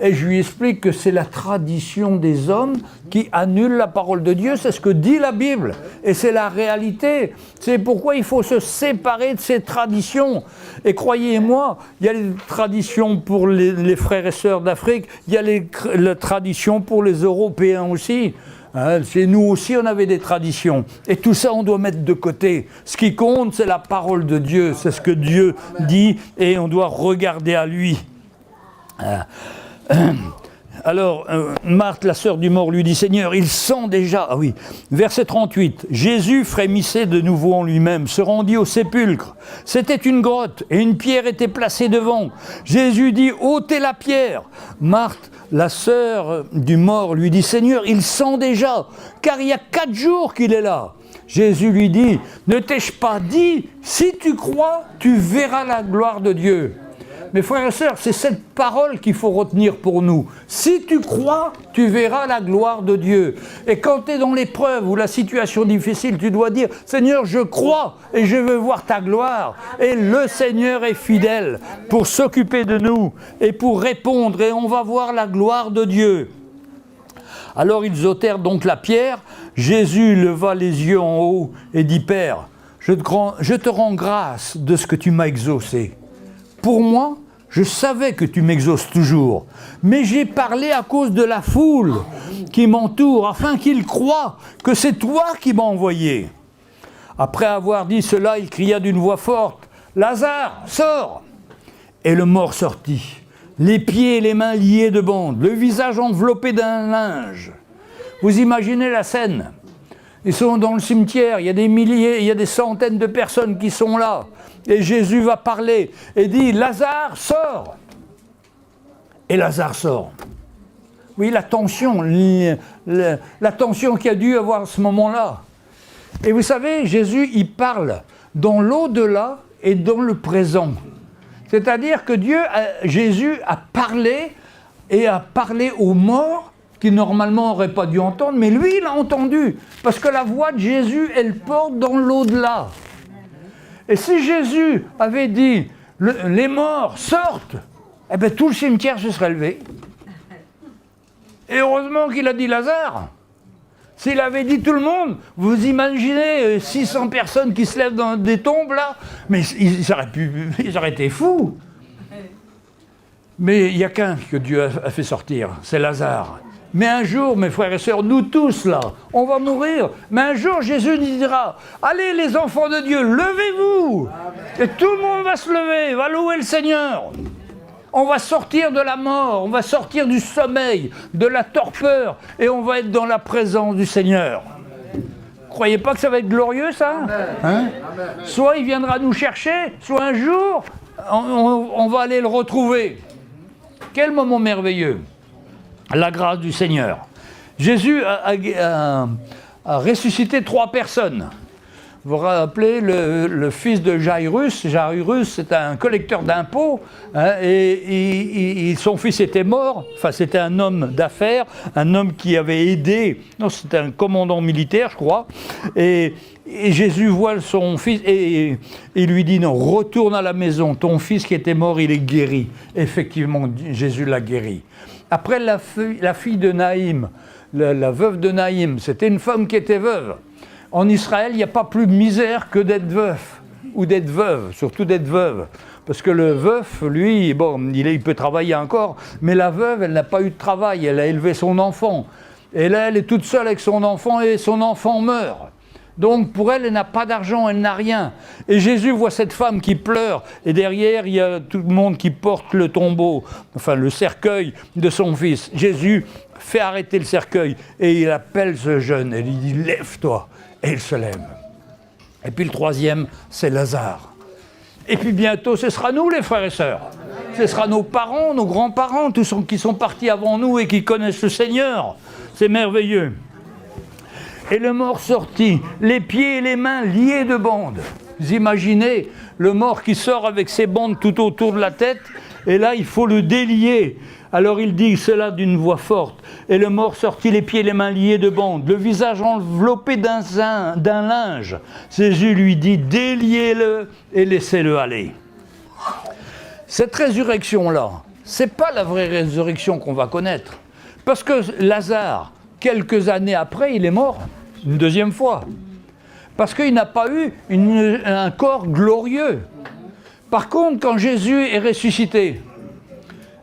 S1: Et je lui explique que c'est la tradition des hommes qui annule la parole de Dieu, c'est ce que dit la Bible. Et c'est la réalité. C'est pourquoi il faut se séparer de ces traditions. Et croyez-moi, il y a les traditions pour les frères et sœurs d'Afrique, il y a les traditions pour les Européens aussi. Hein, chez nous aussi, on avait des traditions. Et tout ça, on doit mettre de côté. Ce qui compte, c'est la parole de Dieu. C'est ce que Dieu dit et on doit regarder à lui. Alors, Marthe, la sœur du mort, lui dit, Seigneur, il sent déjà... Ah oui, verset 38. Jésus frémissait de nouveau en lui-même, se rendit au sépulcre. C'était une grotte et une pierre était placée devant. Jésus dit, ôtez la pierre. Marthe, la sœur du mort, lui dit, Seigneur, il sent déjà, car il y a 4 jours qu'il est là. Jésus lui dit, ne t'ai-je pas dit, si tu crois, tu verras la gloire de Dieu. Mes frères et sœurs, c'est cette parole qu'il faut retenir pour nous. Si tu crois, tu verras la gloire de Dieu. Et quand tu es dans l'épreuve ou la situation difficile, tu dois dire, Seigneur, je crois et je veux voir ta gloire. Et le Seigneur est fidèle pour s'occuper de nous et pour répondre. Et on va voir la gloire de Dieu. Alors ils ôtèrent donc la pierre. Jésus leva les yeux en haut et dit, Père, je te rends grâce de ce que tu m'as exaucé. Pour moi, je savais que tu m'exauces toujours, mais j'ai parlé à cause de la foule qui m'entoure, afin qu'ils croient que c'est toi qui m'as envoyé. Après avoir dit cela, il cria d'une voix forte, « Lazare, sors !» Et le mort sortit, les pieds et les mains liés de bandes, le visage enveloppé d'un linge. Vous imaginez la scène? Ils sont dans le cimetière, il y a des milliers, il y a des centaines de personnes qui sont là. Et Jésus va parler et dit, Lazare, sors! Et Lazare sort. Oui, la tension qu'il y a dû avoir à ce moment-là. Et vous savez, Jésus, il parle dans l'au-delà et dans le présent. C'est-à-dire que Jésus a parlé aux morts qui normalement n'auraient pas dû entendre, mais lui, il a entendu. Parce que la voix de Jésus, elle porte dans l'au-delà. Et si Jésus avait dit « les morts sortent », eh bien tout le cimetière se serait levé. Et heureusement qu'il a dit Lazare. S'il avait dit tout le monde, vous imaginez 600 personnes qui se lèvent dans des tombes là, mais ils auraient été fous. Mais il n'y a qu'un que Dieu a fait sortir, c'est Lazare. Mais un jour, mes frères et sœurs, nous tous là, on va mourir. Mais un jour, Jésus nous dira, allez les enfants de Dieu, levez-vous. Et tout le monde va se lever, va louer le Seigneur. On va sortir de la mort, on va sortir du sommeil, de la torpeur, et on va être dans la présence du Seigneur. Croyez pas que ça va être glorieux, ça, hein? Soit il viendra nous chercher, soit un jour, on va aller le retrouver. Quel moment merveilleux! La grâce du Seigneur. Jésus a ressuscité 3 personnes. Vous vous rappelez le fils de Jairus. Jairus, c'est un collecteur d'impôts, hein, et son fils était mort. Enfin, c'était un homme d'affaires, un homme qui avait aidé. Non, c'était un commandant militaire, je crois. Et Jésus voit son fils et lui dit, non, retourne à la maison. Ton fils qui était mort, il est guéri. Effectivement, Jésus l'a guéri. Après, la fille de Naïm, la veuve de Naïm, c'était une femme qui était veuve. En Israël, il n'y a pas plus de misère que d'être veuf, ou d'être veuve, surtout d'être veuve. Parce que le veuf, lui, bon, il peut travailler encore, mais la veuve, elle n'a pas eu de travail, elle a élevé son enfant. Et là, elle est toute seule avec son enfant, et son enfant meurt. Donc pour elle, elle n'a pas d'argent, elle n'a rien. Et Jésus voit cette femme qui pleure, et derrière, il y a tout le monde qui porte le tombeau, enfin le cercueil de son fils. Jésus fait arrêter le cercueil, et il appelle ce jeune, et il dit, lève-toi. Et il se lève. Et puis le 3e, c'est Lazare. Et puis bientôt, ce sera nous, les frères et sœurs. Ce sera nos parents, nos grands-parents, tous ceux qui sont partis avant nous et qui connaissent le Seigneur. C'est merveilleux. Et le mort sortit, les pieds et les mains liés de bandes. Vous imaginez le mort qui sort avec ses bandes tout autour de la tête, et là, il faut le délier. Alors il dit cela d'une voix forte. Et le mort sortit, les pieds et les mains liés de bandes, le visage enveloppé d'un linge. Jésus lui dit, déliez-le et laissez-le aller. Cette résurrection-là, Ce n'est pas la vraie résurrection qu'on va connaître. Parce que Lazare, quelques années après, il est mort, une deuxième fois. Parce qu'il n'a pas eu un corps glorieux. Par contre, quand Jésus est ressuscité,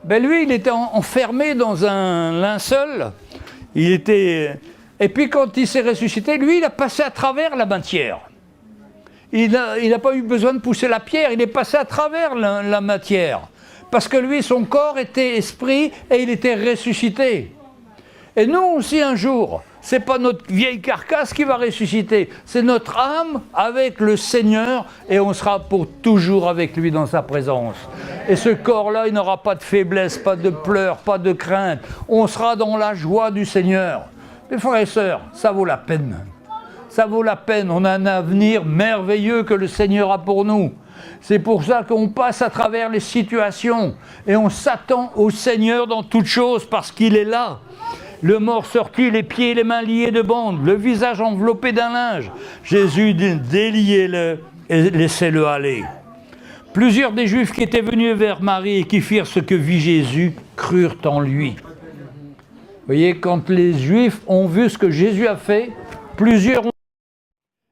S1: ben lui, il était enfermé dans un linceul. Et puis quand il s'est ressuscité, lui, il a passé à travers la matière. Il n'a pas eu besoin de pousser la pierre, il est passé à travers la matière. Parce que lui, son corps était esprit et il était ressuscité. Et nous aussi, un jour, ce n'est pas notre vieille carcasse qui va ressusciter, c'est notre âme avec le Seigneur et on sera pour toujours avec lui dans sa présence. Et ce corps-là, il n'aura pas de faiblesse, pas de pleurs, pas de crainte. On sera dans la joie du Seigneur. Mes frères et sœurs, ça vaut la peine. Ça vaut la peine. On a un avenir merveilleux que le Seigneur a pour nous. C'est pour ça qu'on passe à travers les situations et on s'attend au Seigneur dans toutes choses parce qu'il est là. Le mort sorti, les pieds et les mains liés de bandes, le visage enveloppé d'un linge. Jésus dit, déliez-le et laissez-le aller. Plusieurs des Juifs qui étaient venus vers Marie et qui firent ce que vit Jésus, crurent en lui. Vous voyez, quand les Juifs ont vu ce que Jésus a fait, plusieurs ont...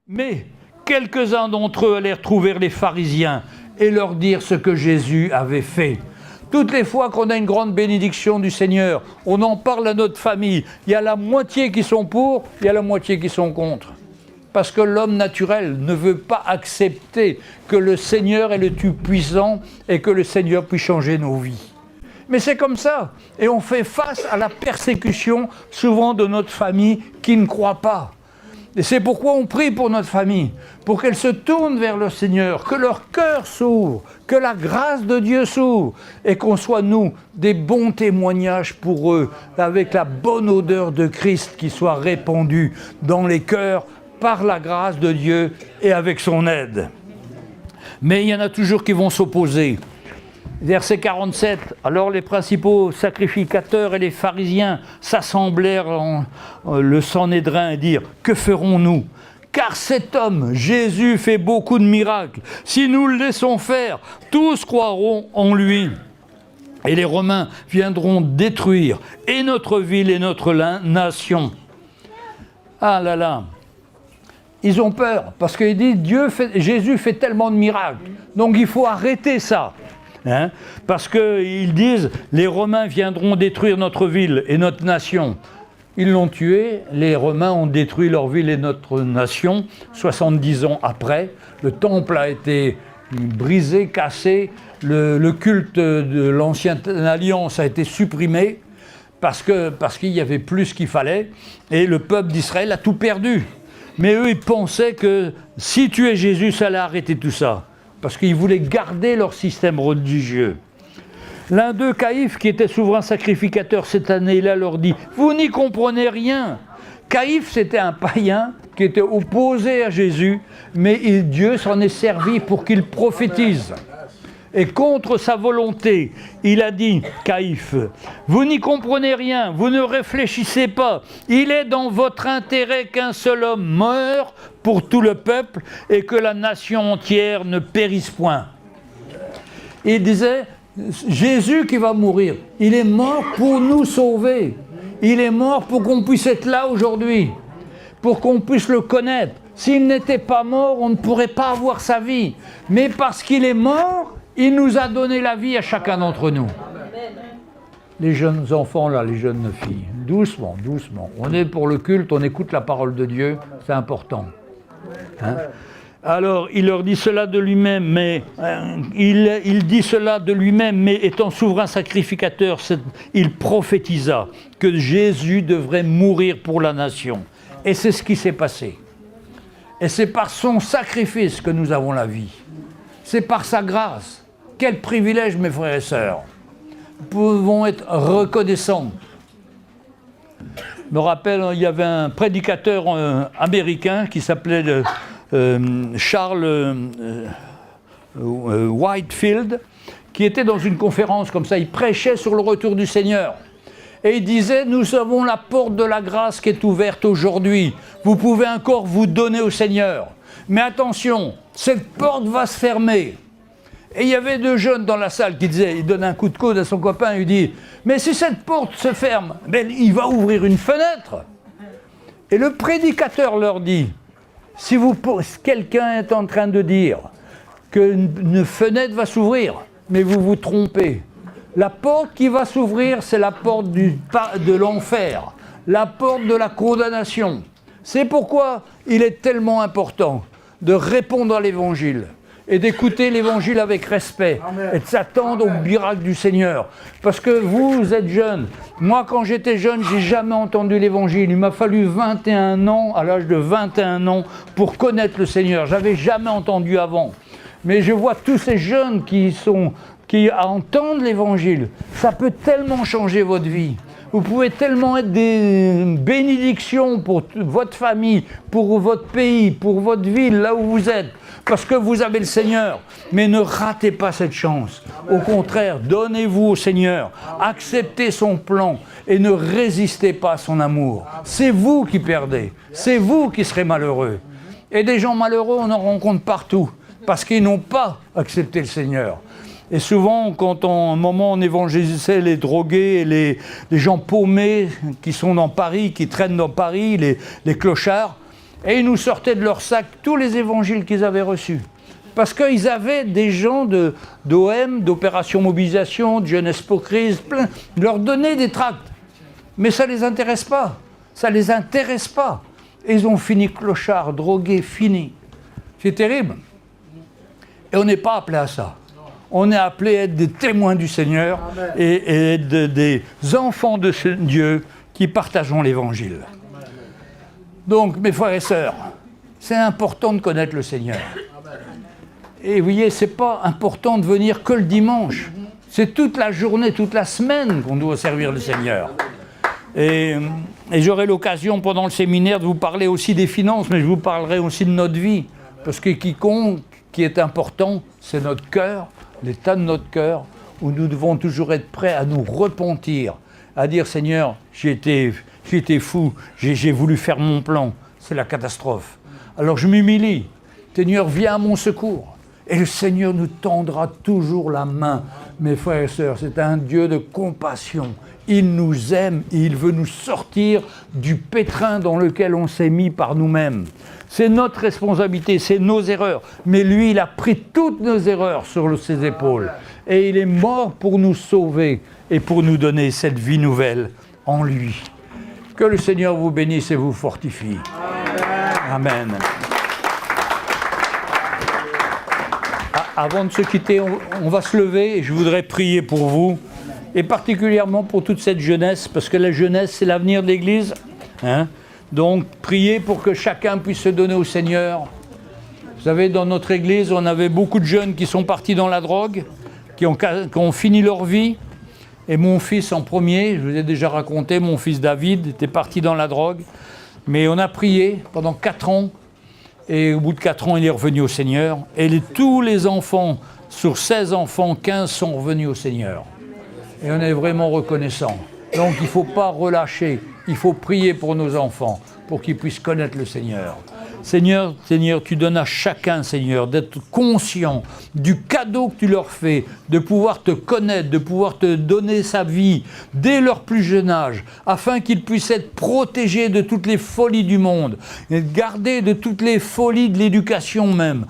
S1: Mais quelques-uns d'entre eux allèrent trouver les pharisiens et leur dire ce que Jésus avait fait. Toutes les fois qu'on a une grande bénédiction du Seigneur, on en parle à notre famille. Il y a la moitié qui sont pour, il y a la moitié qui sont contre. Parce que l'homme naturel ne veut pas accepter que le Seigneur est le Tout-Puissant et que le Seigneur puisse changer nos vies. Mais c'est comme ça. Et on fait face à la persécution souvent de notre famille qui ne croit pas. Et c'est pourquoi on prie pour notre famille, pour qu'elle se tourne vers le Seigneur, que leur cœur s'ouvre, que la grâce de Dieu s'ouvre, et qu'on soit, nous, des bons témoignages pour eux, avec la bonne odeur de Christ qui soit répandue dans les cœurs par la grâce de Dieu et avec son aide. Mais il y en a toujours qui vont s'opposer. Verset 47, alors les principaux sacrificateurs et les pharisiens s'assemblèrent en le Sanhédrin et dirent « Que ferons-nous ? Car cet homme, Jésus, fait beaucoup de miracles. Si nous le laissons faire, tous croiront en lui. Et les Romains viendront détruire et notre ville et notre nation. » Ah là là, ils ont peur parce qu'ils disent Jésus fait tellement de miracles, donc il faut arrêter ça. Hein? Parce qu'ils disent, les Romains viendront détruire notre ville et notre nation. Ils l'ont tué, les Romains ont détruit leur ville et notre nation, 70 ans après. Le temple a été brisé, cassé, le culte de l'Ancienne Alliance a été supprimé parce qu'il y avait plus qu'il fallait et le peuple d'Israël a tout perdu. Mais eux, ils pensaient que si tuer Jésus, ça allait arrêter tout ça. Parce qu'ils voulaient garder leur système religieux. L'un d'eux, Caïphe, qui était souverain sacrificateur cette année-là, leur dit « Vous n'y comprenez rien !» Caïphe, c'était un païen qui était opposé à Jésus, mais Dieu s'en est servi pour qu'il prophétise. Et contre sa volonté, il a dit, Caïphe, « Vous n'y comprenez rien, vous ne réfléchissez pas. Il est dans votre intérêt qu'un seul homme meure pour tout le peuple et que la nation entière ne périsse point. » Il disait, Jésus qui va mourir, il est mort pour nous sauver. Il est mort pour qu'on puisse être là aujourd'hui, pour qu'on puisse le connaître. S'il n'était pas mort, on ne pourrait pas avoir sa vie. Mais parce qu'il est mort, il nous a donné la vie à chacun d'entre nous. Les jeunes enfants, là, les jeunes filles, doucement, doucement. On est pour le culte, on écoute la parole de Dieu, c'est important. Hein? Alors, il leur dit cela de lui-même, mais il dit cela de lui-même, mais étant souverain sacrificateur, il prophétisa que Jésus devrait mourir pour la nation. Et c'est ce qui s'est passé. Et c'est par son sacrifice que nous avons la vie. C'est par sa grâce. Quel privilège, mes frères et sœurs. Nous pouvons être reconnaissants. Je me rappelle, il y avait un prédicateur américain qui s'appelait Charles Whitefield, qui était dans une conférence comme ça. Il prêchait sur le retour du Seigneur. Et il disait, nous avons la porte de la grâce qui est ouverte aujourd'hui. Vous pouvez encore vous donner au Seigneur. Mais attention, cette porte va se fermer. Et il y avait 2 jeunes dans la salle qui disaient, il donne un coup de coude à son copain, il dit « Mais si cette porte se ferme, ben, il va ouvrir une fenêtre !» Et le prédicateur leur dit, si quelqu'un est en train de dire qu'une fenêtre va s'ouvrir, mais vous vous trompez. La porte qui va s'ouvrir, c'est la porte de l'enfer, la porte de la condamnation. C'est pourquoi il est tellement important de répondre à l'Évangile et d'écouter l'Évangile avec respect. Amen. Et de s'attendre au miracle du Seigneur. Parce que vous êtes jeunes. Moi, quand j'étais jeune, j'ai jamais entendu l'Évangile. Il m'a fallu 21 ans, à l'âge de 21 ans, pour connaître le Seigneur. J'avais jamais entendu avant. Mais je vois tous ces jeunes qui entendent l'Évangile. Ça peut tellement changer votre vie. Vous pouvez tellement être des bénédictions pour votre famille, pour votre pays, pour votre ville, là où vous êtes. Parce que vous avez le Seigneur. Mais ne ratez pas cette chance. Au contraire, donnez-vous au Seigneur. Acceptez son plan et ne résistez pas à son amour. C'est vous qui perdez. C'est vous qui serez malheureux. Et des gens malheureux, on en rencontre partout. Parce qu'ils n'ont pas accepté le Seigneur. Et souvent, quand à un moment on évangélisait les drogués et les gens paumés qui sont dans Paris, qui traînent dans Paris, les clochards, et ils nous sortaient de leur sac tous les évangiles qu'ils avaient reçus. Parce qu'ils avaient des gens d'OM, d'Opération Mobilisation, de Jeunesse pour Christ, plein, ils leur donnaient des tracts. Mais ça ne les intéresse pas. Ça ne les intéresse pas. Et ils ont fini clochards, drogués, finis. C'est terrible. Et on n'est pas appelé à ça. On est appelé à être des témoins du Seigneur et être des enfants de Dieu qui partageons l'Évangile. Donc, mes frères et sœurs, c'est important de connaître le Seigneur. Et vous voyez, ce n'est pas important de venir que le dimanche. C'est toute la journée, toute la semaine qu'on doit servir le Seigneur. Et j'aurai l'occasion pendant le séminaire de vous parler aussi des finances, mais je vous parlerai aussi de notre vie. Parce que qui est important, c'est notre cœur, l'état de notre cœur, où nous devons toujours être prêts à nous repentir, à dire « Seigneur, j'ai été fou, j'ai voulu faire mon plan, c'est la catastrophe. Alors je m'humilie, Seigneur, viens à mon secours. » Et le Seigneur nous tendra toujours la main. Mes frères et sœurs, c'est un Dieu de compassion. Il nous aime et il veut nous sortir du pétrin dans lequel on s'est mis par nous-mêmes. C'est notre responsabilité, c'est nos erreurs. Mais lui, il a pris toutes nos erreurs sur ses épaules. Et il est mort pour nous sauver et pour nous donner cette vie nouvelle en lui. Que le Seigneur vous bénisse et vous fortifie. Amen. Avant de se quitter, on va se lever et je voudrais prier pour vous. Et particulièrement pour toute cette jeunesse, parce que la jeunesse, c'est l'avenir de l'Église. Hein? Donc, priez pour que chacun puisse se donner au Seigneur. Vous savez, dans notre Église, on avait beaucoup de jeunes qui sont partis dans la drogue, qui ont fini leur vie. Et mon fils en premier, je vous ai déjà raconté, mon fils David était parti dans la drogue. Mais on a prié pendant 4 ans. Et au bout de 4 ans, il est revenu au Seigneur. Et tous les enfants, sur 16 enfants, 15 sont revenus au Seigneur. Et on est vraiment reconnaissant. Donc il ne faut pas relâcher, il faut prier pour nos enfants, pour qu'ils puissent connaître le Seigneur. Seigneur, tu donnes à chacun, Seigneur, d'être conscient du cadeau que tu leur fais, de pouvoir te connaître, de pouvoir te donner sa vie dès leur plus jeune âge, afin qu'ils puissent être protégés de toutes les folies du monde, gardés de toutes les folies de l'éducation même,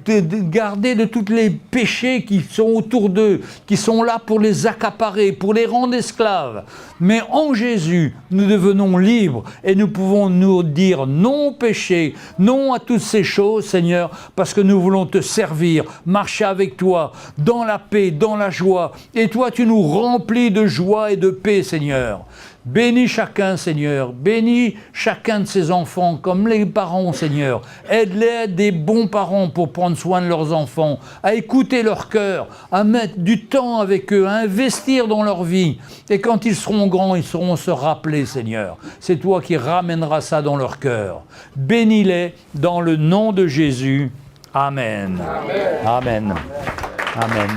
S1: gardés de tous les péchés qui sont autour d'eux, qui sont là pour les accaparer, pour les rendre esclaves. Mais en Jésus, nous devenons libres et nous pouvons nous dire non au péché, non à toutes ces choses, Seigneur, parce que nous voulons te servir, marcher avec toi, dans la paix, dans la joie. Et toi, tu nous remplis de joie et de paix, Seigneur. Bénis chacun, Seigneur. Bénis chacun de ses enfants, comme les parents, Seigneur. Aide-les des bons parents pour prendre soin de leurs enfants, à écouter leur cœur, à mettre du temps avec eux, à investir dans leur vie. Et quand ils seront grands, ils sauront se rappeler, Seigneur. C'est toi qui ramèneras ça dans leur cœur. Bénis-les dans le nom de Jésus. Amen. Amen. Amen. Amen.